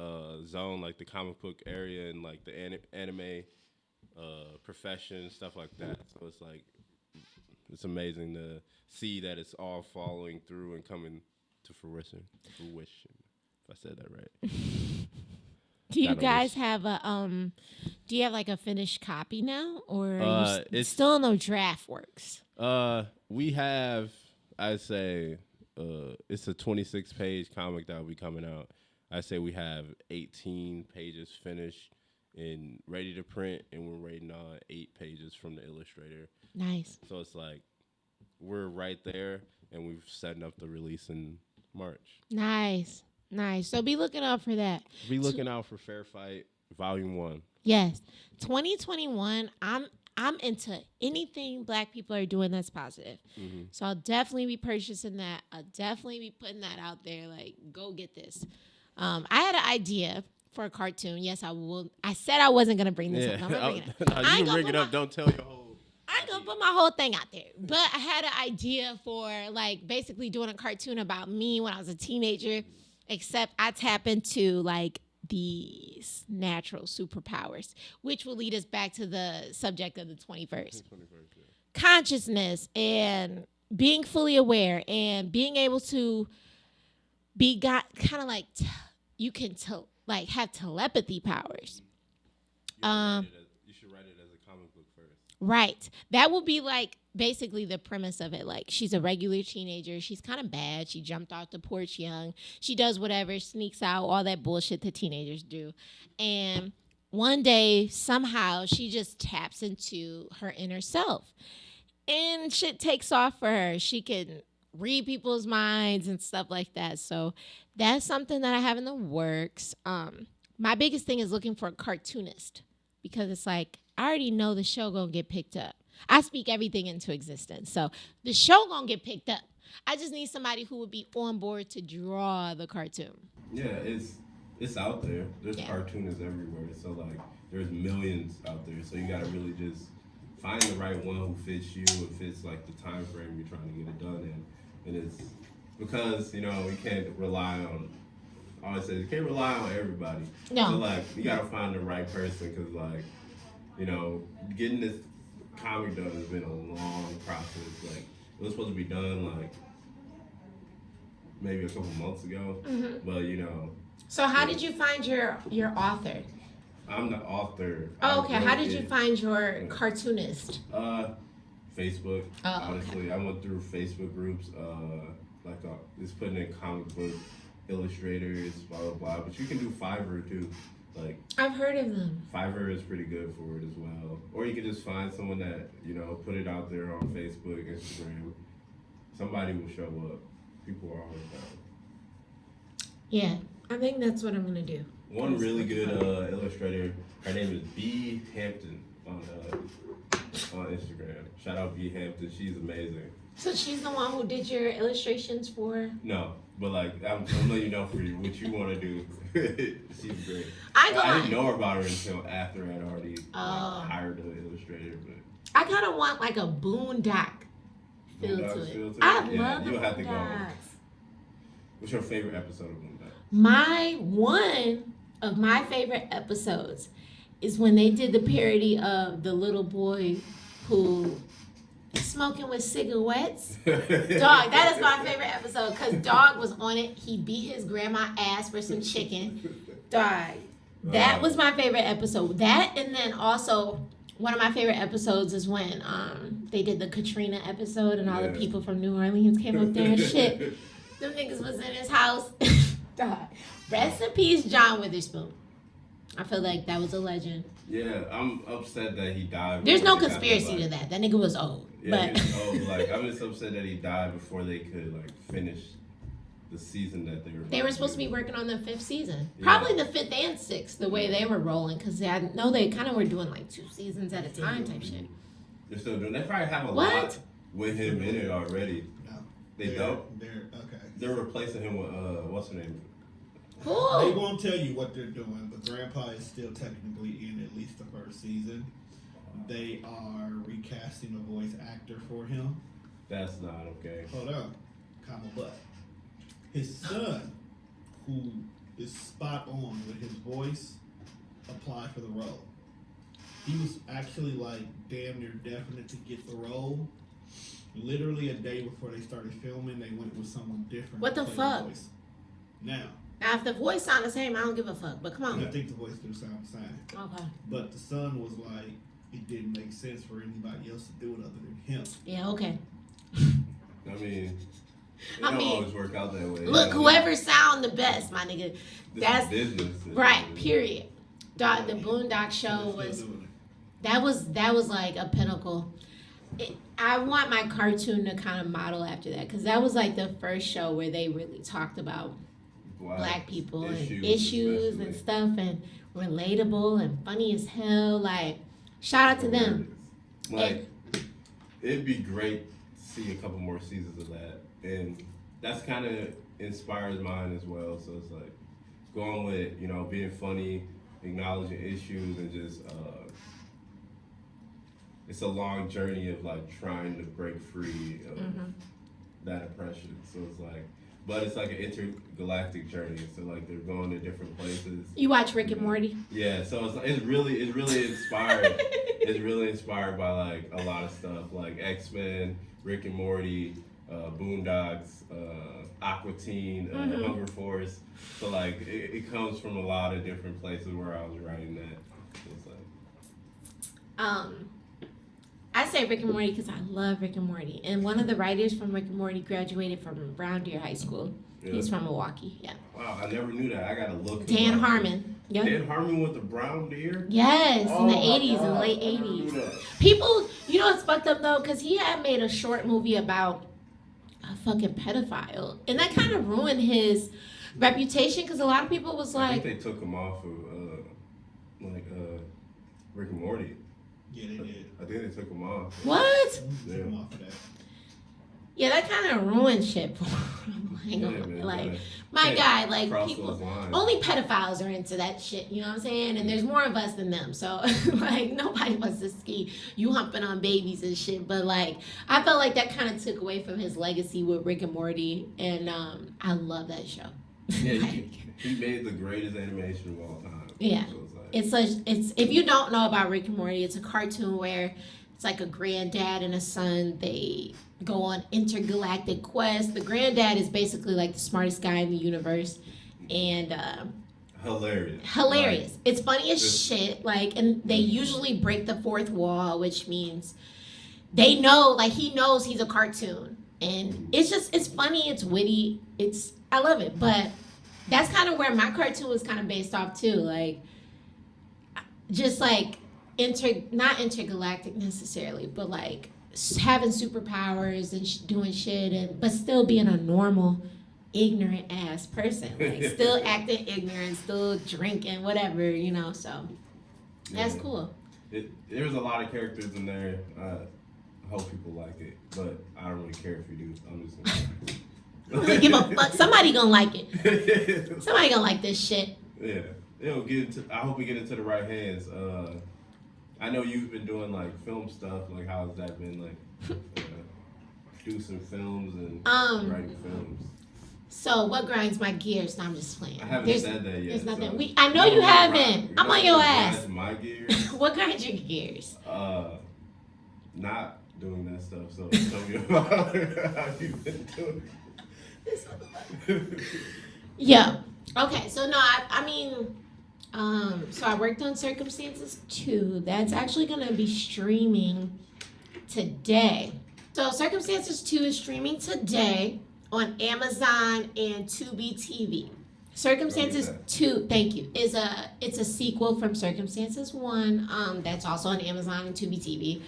zone, like the comic book area and like the anime profession, stuff like that. So it's like it's amazing to see that it's all following through and coming to fruition. Fruition, if I said that right. Do you Gotta guys wish. have a do you have like a finished copy now, or are It's still in the draft works? we have, I say, it's a 26-page comic that will be coming out. I say we have 18 pages finished and ready to print, and we're waiting on 8 pages from the illustrator. Nice. So it's like we're right there, and we've setting up the release in March. Nice. Nice. So be looking out for that. Be looking out for Fair Fight Volume 1. Yes. 2021, I'm into anything Black people are doing that's positive. Mm-hmm. So I'll definitely be purchasing that. I'll definitely be putting that out there. Like, go get this. I had an idea for a cartoon. Yes, I will. I said I wasn't gonna bring this up. I'm gonna bring it up. No, you can bring it up. Don't tell your whole. I ain't gonna put my whole thing out there. But I had an idea for like basically doing a cartoon about me when I was a teenager, except I tap into like these natural superpowers, which will lead us back to the subject of the 21st. Consciousness and being fully aware and being able to be got kind of like you can like have telepathy powers. You should write it as a comic book first. Right. That will be like basically the premise of it. Like she's a regular teenager. She's kind of bad. She jumped off the porch young. She does whatever, sneaks out, all that bullshit that teenagers do. And one day, somehow, she just taps into her inner self. And shit takes off for her. She can read people's minds and stuff like that. So that's something that I have in the works. My biggest thing is looking for a cartoonist because it's like I already know the show gonna get picked up. I speak everything into existence, so the show gonna get picked up. I just need somebody who would be on board to draw the cartoon. Yeah, it's out there. There's cartoonists everywhere. So like, there's millions out there. So you gotta really just find the right one who fits you and fits like the time frame you're trying to get it done in. And it's because, you can't rely on, I always say, you can't rely on everybody. No. So, like, you got to find the right person because, like, getting this comic done has been a long process. Like, it was supposed to be done, like, maybe a couple months ago. Mm-hmm. But, So how did you find your author? I'm the author. Oh, okay. How did you find your cartoonist? Facebook. Oh, honestly, okay. I went through Facebook groups, it's putting in comic book illustrators, blah blah blah. But you can do Fiverr too. Like I've heard of them. Fiverr is pretty good for it as well. Or you can just find someone that put it out there on Facebook, Instagram. Somebody will show up. People are always down. Yeah, I think that's what I'm gonna do. One really good illustrator. Her name is B Hampton on Instagram. Shout out B Hampton. She's amazing. So she's the one who did your illustrations for? No, but like I'm letting you know for you what you want to do. She's great. I didn't know about her until after I'd already hired an illustrator. But I kind of want like a boondock feel to it. I love you'll have to boondocks. go. What's your favorite episode of Boondocks? One of my favorite episodes is when they did the parody of the little boy who smoking with cigarettes. Dog, that is my favorite episode because Dog was on it. He beat his grandma ass for some chicken. Dog, that was my favorite episode. That, and then also one of my favorite episodes is when they did the Katrina episode and all the people from New Orleans came up there and shit. Them niggas was in his house. Dog. Rest in peace, John Witherspoon. I feel like that was a legend. Yeah, I'm upset that he died. There's no conspiracy to that. That nigga was old. Yeah, but he was old. Like, I'm just upset that he died before they could finish the season that they were. They were supposed to be working on the 5th season. Yeah. Probably the 5th and 6th, the way they were rolling, because I know they kind of were doing 2 seasons at a time type shit. They're still doing. They probably have a lot with him in it already. No, they don't. Okay. They're replacing him with what's her name? Cool. They won't tell you what they're doing, but Grandpa is still technically in at least the 1st season. They are recasting a voice actor for him. That's not okay. Hold on, comma but his son, who is spot on with his voice, applied for the role. He was actually damn near definite to get the role, Literally a day before they started filming, they went with someone different. What the to play fuck? voice. Now, if the voice sound the same, I don't give a fuck. But come I on. think the voice do sound the same. Okay. But the son was like, it didn't make sense for anybody else to do it other than him. Yeah. Okay. I mean, it I don't mean, always work out that way. Look, you know? whoever sound the best, my nigga. This That's is business. right. Period. The Boondock Show They're was still doing that was like a pinnacle. I want my cartoon to kind of model after that because that was like the first show where they really talked about black people and issues and especially. stuff and relatable and funny as hell. Like, shout out to them. Like, it'd be great to see a couple more seasons of that, and that's kind of inspires mine as well. So it's like going with being funny, acknowledging issues, and just it's a long journey of like trying to break free of that oppression. So it's like, but it's like an intergalactic journey. So like they're going to different places. You watch Rick and Morty? Yeah, so it's really inspired. It's really inspired by like a lot of stuff like X-Men, Rick and Morty, Boondocks, Aqua Teen, Hunger Force. So like it comes from a lot of different places where I was writing that. So it's like, I say Rick and Morty because I love Rick and Morty. And one of the writers from Rick and Morty graduated from Brown Deer High School. Yeah. He's from Milwaukee. Yeah. Wow, I never knew that. I gotta look. Dan him up. Harmon. Yep. Dan Harmon with the brown deer. Yes, in the my 80s, in the God, late I never 80s. knew that. People, you know what's fucked up though? Because he had made a short movie about a fucking pedophile. And that kind of ruined his reputation because a lot of people was I like, think they took him off of Rick and Morty. Yeah, they did. I think they took him off. what? Took him off of that. Yeah, that kind of ruined shit for him. Like, my guy, like, people, only pedophiles are into that shit, you know what I'm saying? And there's more of us than them. So, like, nobody wants to see you humping on babies and shit. But, like, I felt like that kind of took away from his legacy with Rick and Morty. And I love that show. Yeah, Like, he made the greatest animation of all time. Yeah. So it's like, it's if you don't know about Rick and Morty, it's a cartoon where it's like a granddad and a son. They go on intergalactic quests. The granddad is basically like the smartest guy in the universe, and hilarious. hilarious. Like, It's funny as it's- shit. Like, and they usually break the fourth wall, which means they know, like, he knows he's a cartoon, and it's funny. It's witty. I love it, but that's kind of where my cartoon was kind of based off too. Like, just like not intergalactic necessarily, but like having superpowers and doing shit, but still being a normal, ignorant ass person. Like, still acting ignorant, still drinking, whatever, you know. So that's cool. There's a lot of characters in there. I hope people like it, but I don't really care if you do. I'm just gonna. I don't give a fuck. Somebody gonna like it. Somebody gonna like this shit. Yeah, it'll get into. I hope we get into the right hands. I know you've been doing like film stuff. Like, how's that been? Like, producing films and writing films. So what grinds my gears? No, I'm just playing. I haven't said that yet. There's nothing. So I know you haven't. I'm on your ass. Grinds my gears. What grinds your gears? Not doing that stuff. So tell me about how you've been doing. Yeah. Okay. So no, I mean, so I worked on Circumstances 2. That's actually gonna be streaming today. So Circumstances 2 is streaming today on Amazon and Tubi TV. Circumstances 2, thank you, it's a sequel from Circumstances 1. That's also on Amazon and Tubi TV.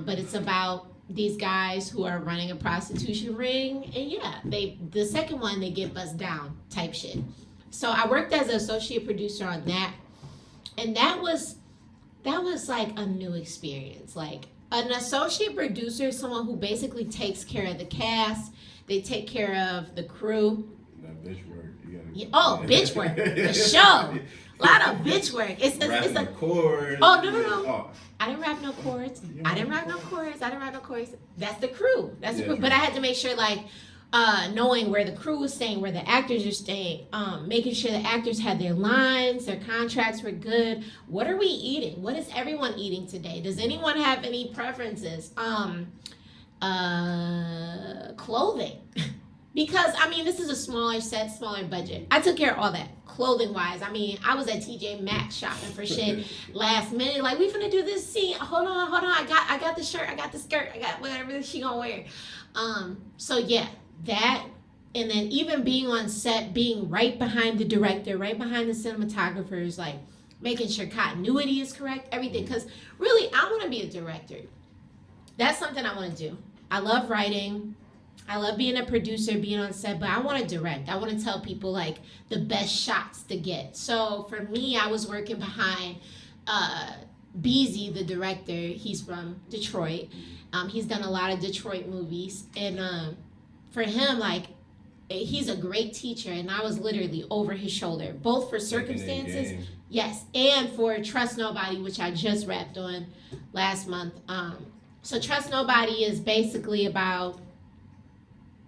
But it's about these guys who are running a prostitution ring, and the second one they get bust down type shit. So I worked as an associate producer on that, and that was like a new experience. Like, an associate producer is someone who basically takes care of the cast, they take care of the crew. That bitch work. Bitch work, the show. A lot of bitch work. It's a chords. Oh, no. I didn't rap no chords. I didn't rap no chords. That's the crew. But I had to make sure, like, knowing where the crew was staying, where the actors are staying, making sure the actors had their lines, their contracts were good. What are we eating? What is everyone eating today? Does anyone have any preferences? Clothing. Because, I mean, this is a smaller set, smaller budget. I took care of all that, clothing-wise. I mean, I was at TJ Maxx shopping for shit last minute. Like, we finna do this scene. Hold on. I got the shirt. I got the skirt. I got whatever she gonna wear. So, yeah, that. And then even being on set, being right behind the director, right behind the cinematographers, like, making sure continuity is correct, everything. Because, really, I want to be a director. That's something I want to do. I love writing. I love being a producer, being on set, but I want to direct. I want to tell people like the best shots to get. So for me, I was working behind Beezy, the director. He's from Detroit. He's done a lot of Detroit movies. And for him, like, he's a great teacher. And I was literally over his shoulder, both for circumstances, yes, and for Trust Nobody, which I just wrapped on last month. So Trust Nobody is basically about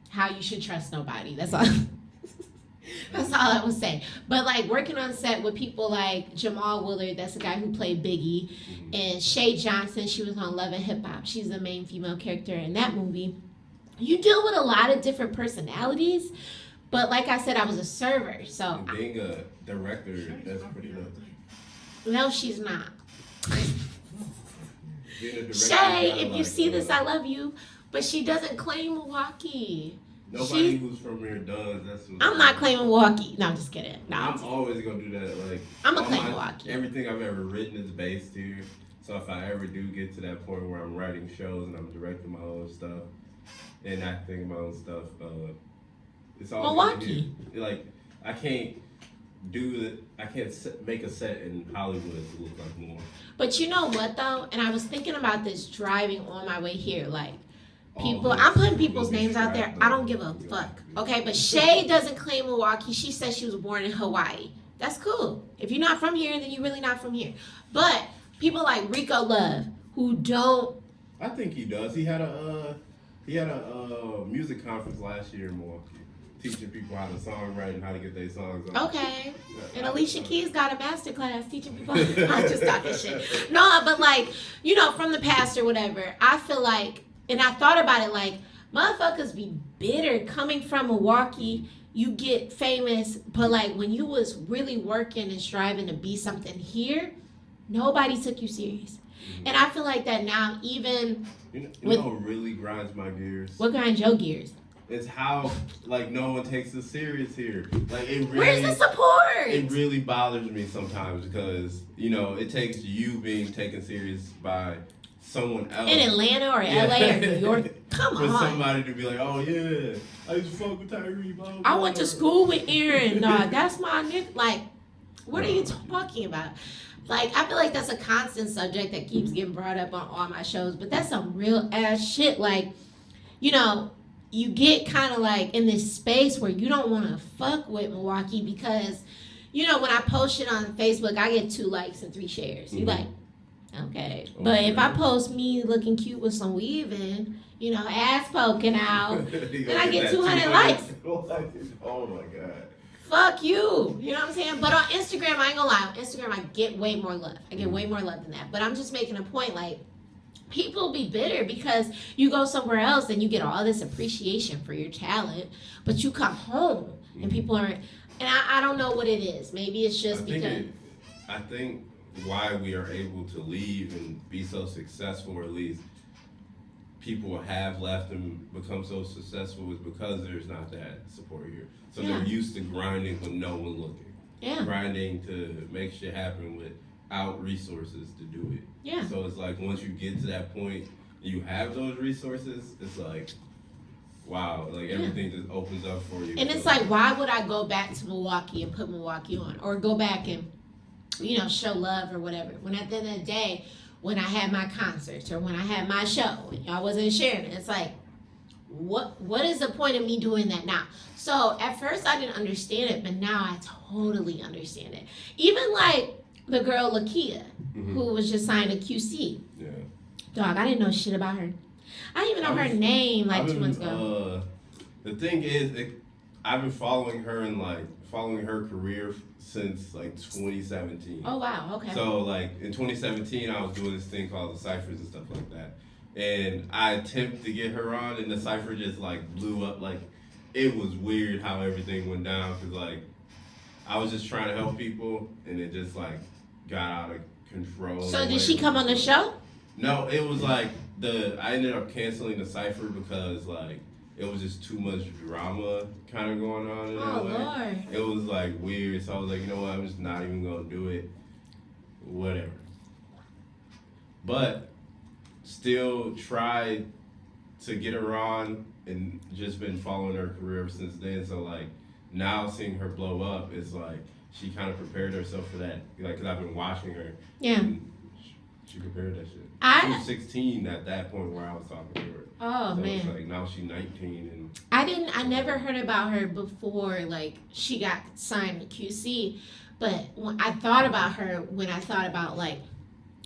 how you should trust nobody. That's all. That's all I would say. But like working on set with people like Jamal Willard, that's the guy who played Biggie, and Shay Johnson, she was on Love and Hip Hop. She's the main female character in that movie. You deal with a lot of different personalities, but like I said, I was a server, so and being a director, that's pretty dope. No, she's not. Shay, if you see this, I love you. But she doesn't claim Milwaukee. Nobody who's from here does. I'm not claiming Milwaukee. No, I'm just kidding. No, I'm always gonna do that. Like I'm gonna claim Milwaukee. Everything I've ever written is based here. So if I ever do get to that point where I'm writing shows and I'm directing my own stuff and acting my own stuff, it's all Milwaukee. Like I can't make a set in Hollywood to look like more. But you know what though? And I was thinking about this driving on my way here. Like people, I'm putting people's names out there. I don't give a fuck. Okay, but Shay doesn't claim Milwaukee. She says she was born in Hawaii. That's cool. If you're not from here, then you're really not from here. But people like Rico Love who don't. I think he does. He had a music conference last year in Milwaukee, teaching people how to songwrite and how to get their songs on. Okay. And Alicia Keys got a master class teaching people how to stop this shit. No, but like, you know, from the past or whatever, I feel like, and I thought about it, like, motherfuckers be bitter coming from Milwaukee. You get famous, but like when you was really working and striving to be something here, nobody took you serious. Mm-hmm. And I feel like that now, even you know what really grinds my gears? What grinds your gears? It's how like no one takes us serious here. Like it really, where's the support? It really bothers me sometimes because you know it takes you being taken serious by someone else in Atlanta or LA or New York. Come on, for somebody to be like, oh yeah, I used to fuck with Tyree. Blah, blah, I went to school with Erin. That's my nigga. Like, what are you talking about? Like, I feel like that's a constant subject that keeps getting brought up on all my shows, but that's some real ass shit. Like, you know, you get kind of like in this space where you don't want to fuck with Milwaukee because, you know, when I post shit on Facebook, I get 2 likes and 3 shares. Mm-hmm. You like, okay. But if I post me looking cute with some weave in, you know, ass poking out, then I get 200 likes. Oh my God. Fuck you. You know what I'm saying? But on Instagram, I ain't gonna lie. On Instagram, I get way more love. I get way more love than that. But I'm just making a point, like, people be bitter because you go somewhere else and you get all this appreciation for your talent, but you come home and people aren't. And I don't know what it is. Maybe it's just I think why we are able to leave and be so successful, or at least people have left and become so successful, is because there's not that support here. So they're used to grinding with no one looking. Yeah. Grinding to make shit happen without resources to do it. Yeah. So it's like once you get to that point, you have those resources, it's like, wow, like everything just opens up for you. And it's like, why would I go back to Milwaukee and put Milwaukee on? Or go back and, you know, show love or whatever. When at the end of the day, when I had my concerts or when I had my show and y'all wasn't sharing it, it's like, what is the point of me doing that now? So at first I didn't understand it, but now I totally understand it. Even like the girl Lakia, who was just signed to QC. Yeah. Dog, I didn't know shit about her. I didn't even know her name like 2 months ago. The thing is, I've been following her and following her career since like 2017. Oh wow, okay. So like in 2017, I was doing this thing called the ciphers and stuff like that. and I attempted to get her on, and the cipher just like blew up. Like it was weird how everything went down because like I was just trying to help people, and it just like got out of control. So did she come on the show? No, it was like I ended up canceling the cipher because like it was just too much drama kind of going on in Oh LA. Lord. It was like weird, so I was like, you know what, I'm just not even gonna do it. Whatever. But still tried to get her on and just been following her career ever since then. So like now seeing her blow up is like she kind of prepared herself for that. Like, cause I've been watching her. Yeah. She prepared that shit. She I was 16 at that point where I was talking to her. oh So man. it's like now she's 19 and I never heard about her before like she got signed to QC, but when I thought about her when I thought about like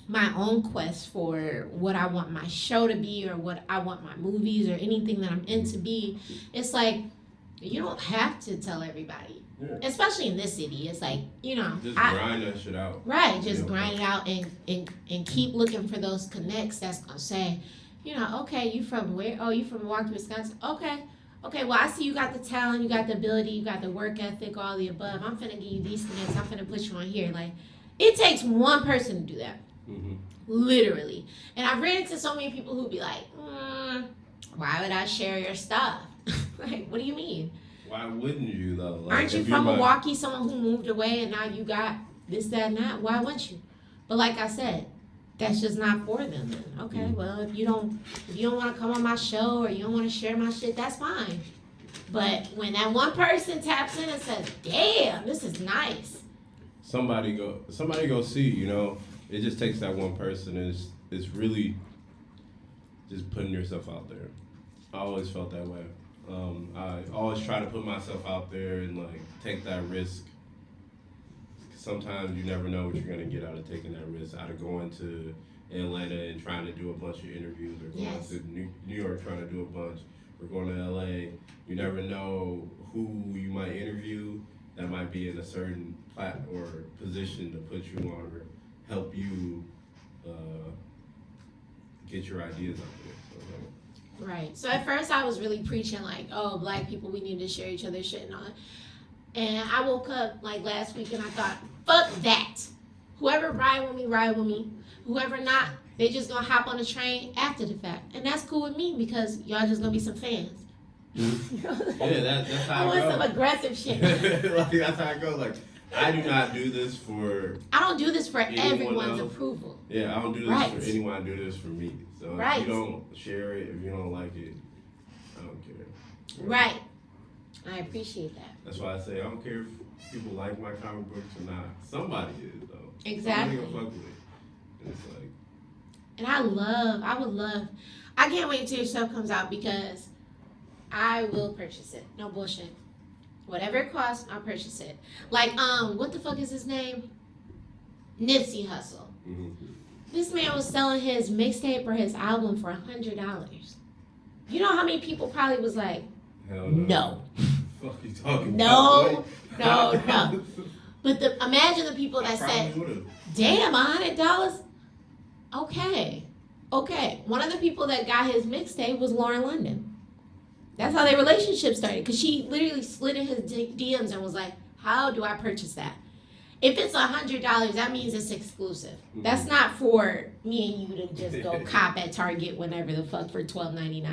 my own quest for what I want my show to be or what I want my movies or anything that I'm in to be, it's like you don't have to tell everybody. Yeah. Especially in this city. It's like, you know, just grind that shit out. Right, just grind it out and keep looking for those connects that's gonna say, you know, okay, you from where? Oh, you from Milwaukee, Wisconsin. Okay, well I see you got the talent, you got the ability, you got the work ethic, all the above. I'm finna give you these connects, I'm finna put you on here. Like, it takes one person to do that. Mm-hmm. Literally. And I've ran into so many people who be like, why would I share your stuff? Like, what do you mean? Why wouldn't you though? Like, aren't you from Milwaukee, someone who moved away and now you got this, that, and that? Why wouldn't you? But like I said, that's just not for them then. Okay, well if you don't want to come on my show or you don't want to share my shit, that's fine. But when that one person taps in and says, damn, this is nice. Somebody go see, you know. It just takes that one person. It's really just putting yourself out there. I always felt that way. I always try to put myself out there and like take that risk. Sometimes you never know what you're gonna get out of taking that risk, out of going to Atlanta and trying to do a bunch of interviews, or going to New York trying to do a bunch, or going to LA. You never know who you might interview that might be in a certain or position to put you on or help you get your ideas out there. So, right. So at first I was really preaching like, oh, black people, we need to share each other's shit and all that. And I woke up like last week and I thought, fuck that. Whoever ride with me. Whoever not, they just gonna hop on the train after the fact. And that's cool with me because y'all just gonna be some fans. yeah, that's how I want I go. some aggressive shit. Like, that's how I go. Like, I do not do this for. I don't do this for anyone everyone's else. approval. Yeah, I don't do this Right. for anyone. I do this for me. So Right. if you don't share it, if you don't like it, I don't care. Right. I appreciate that. That's why I say I don't care if people like my comic books or not. Somebody is though. Exactly. Somebody gonna fuck with it. And it's like. And I can't wait till your stuff comes out because I will purchase it. No bullshit. Whatever it costs, I'll purchase it. Like, what the fuck is his name? Nipsey Hussle. Mm-hmm. This man was selling his mixtape or his album for $100. You know how many people probably was like, Hell no. Fuck you talking No, about? no. But imagine the people that said, would've. damn, $100? Okay. One of the people that got his mixtape was Lauren London. That's how their relationship started. Because she literally slid in his DMs and was like, how do I purchase that? If it's $100, that means it's exclusive. Mm-hmm. That's not for me and you to just go cop at Target whenever the fuck for $12.99.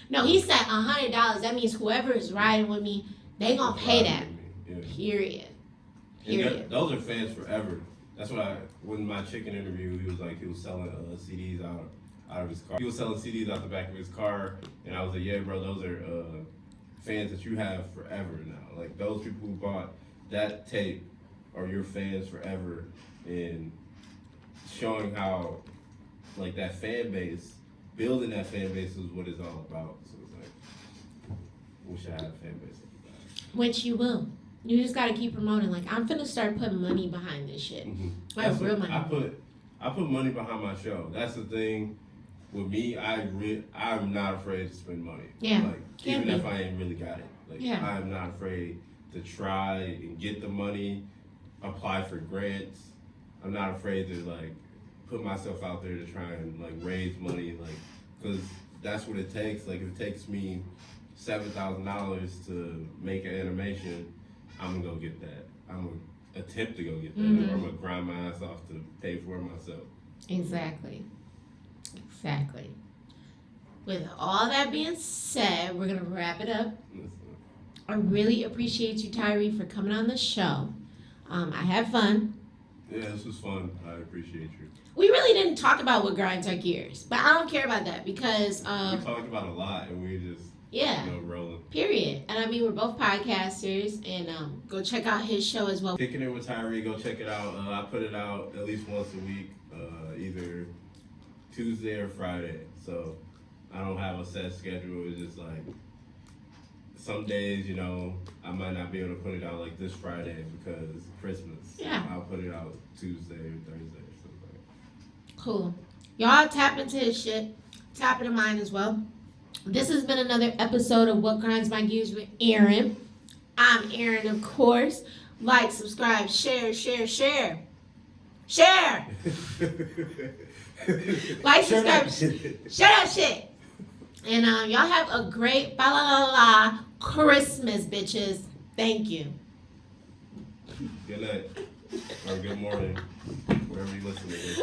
No, he said $100. That means whoever is riding with me, they gonna pay that. Yeah. Period. Those are fans forever. That's what when my chicken interview, he was like, he was selling CDs out of his car. He was selling CDs out the back of his car, and I was like, yeah, bro, those are fans that you have forever now. Like, those people who bought that tape are your fans forever, and showing how, like, that fan base, building that fan base is what it's all about. So it's like, we should have a fan base like that. Which you will. You just gotta keep promoting. Like, I'm finna start putting money behind this shit. Mm-hmm. Like, real money. I put money behind my show. That's the thing with me. I'm not afraid to spend money. Yeah. Like, even if I ain't really got it. Like, Yeah. I'm not afraid to try and get the money, apply for grants. I'm not afraid to like put myself out there to try and like raise money. Like, because that's what it takes. Like, if it takes me $7,000 to make an animation, I'm gonna go get that. I'm gonna attempt to go get that, or I'm gonna grind my ass off to pay for it myself. Exactly. With all that being said, we're gonna wrap it up. I really appreciate you, Tyree, for coming on the show. I had fun. Yeah, this was fun. I appreciate you. We really didn't talk about what grinds our gears, but I don't care about that because we talked about a lot, and we just rolling. Period. And I mean, we're both podcasters, and go check out his show as well. Kicking It with Tyree, go check it out. I put it out at least once a week, either Tuesday or Friday. So I don't have a set schedule. It's just like some days, I might not be able to put it out like this Friday because Christmas. Yeah. I'll put it out Tuesday or Thursday or something. Cool. Y'all tap into his shit. Tap into mine as well. This has been another episode of What Grinds My Gears with Erin. I'm Erin, of course. Like, subscribe, share. Like, subscribe, share that shit. And y'all have a great FALALALALA Christmas, bitches. Thank you. Good night. Or good morning, wherever you listen to this.